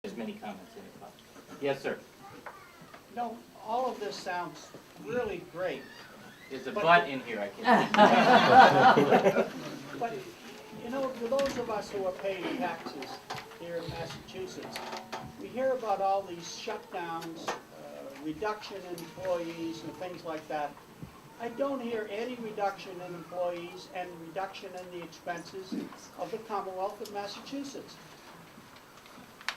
As many comments in it possible. Yes, sir. No, all of this sounds really great, There's a butt in here, I can't. but, you know, for those of us who are paying taxes here in Massachusetts, we hear about all these shutdowns, reduction in employees and things like that. I don't hear any reduction in employees and reduction in the expenses of the Commonwealth of Massachusetts.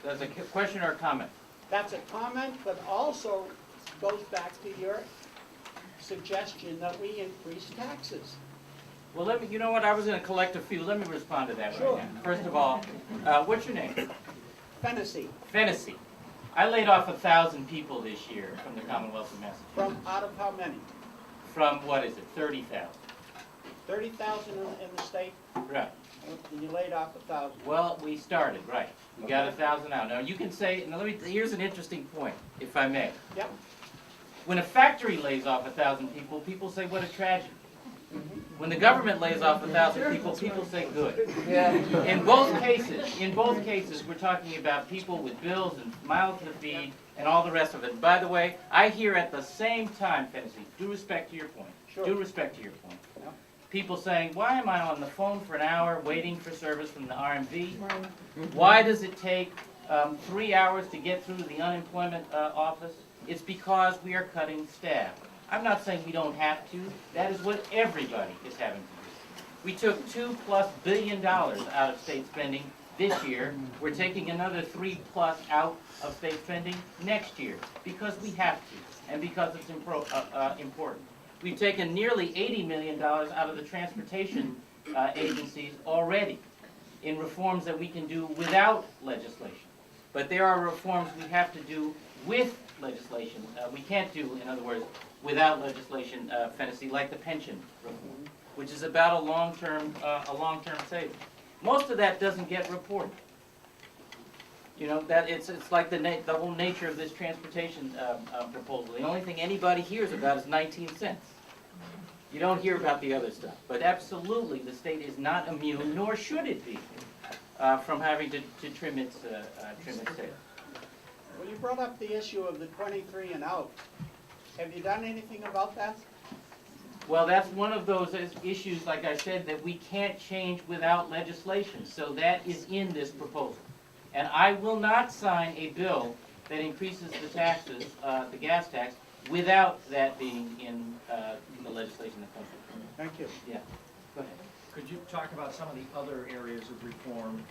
That's a question or a comment? That's a comment, but also goes back to your suggestion that we increase taxes. Well, let me, you know what, I was going to collect a few. Let me respond to that Sure. right now. First of all, what's your name? Fennessy, Fennessy. I laid off 1,000 people this year from the Commonwealth of Massachusetts. from out of how many? From, what is it, 30,000. 30,000 in the state, Right. and you laid off 1,000. Well, we started, right. We got 1,000 out. Now, you can say, now here's an interesting point, if I may. Yep. When a factory lays off 1,000 people, people say, what a tragedy. When the government lays off 1,000 people, people say good. Yeah. In both cases, we're talking about people with bills and mouths to feed and all the rest of it. By the way, I hear at the same time, Fennessy, due respect to your point, Sure. due respect to your point, Yep. people saying, why am I on the phone for an hour waiting for service from the RMV? Why does it take 3 hours to get through the unemployment office? It's because we are cutting staff. I'm not saying we don't have to. That is what everybody is having to do. We took $2+ billion out of state spending this year. We're taking another $3+ out of state spending next year because we have to and because it's important. We've taken nearly $80 million out of the transportation agencies already in reforms that we can do without legislation. But there are reforms we have to do with legislation. We can't do, in other words, without legislation, Fennessy, like the pension reform, which is about a long-term saving. Most of that doesn't get reported. You know, that it's like the whole nature of this transportation proposal. The only thing anybody hears about is 19 cents. You don't hear about the other stuff. But absolutely, the state is not immune, nor should it be, from having to trim its sales. Well, you brought up the issue of the 23 and out. Have you done anything about that? Well, that's one of those issues, like I said, that we can't change without legislation. So that is in this proposal. And I will not sign a bill that increases the taxes, the gas tax, without that being in the legislation that comes through. Thank you. Yeah, go ahead. Could you talk about some of the other areas of reform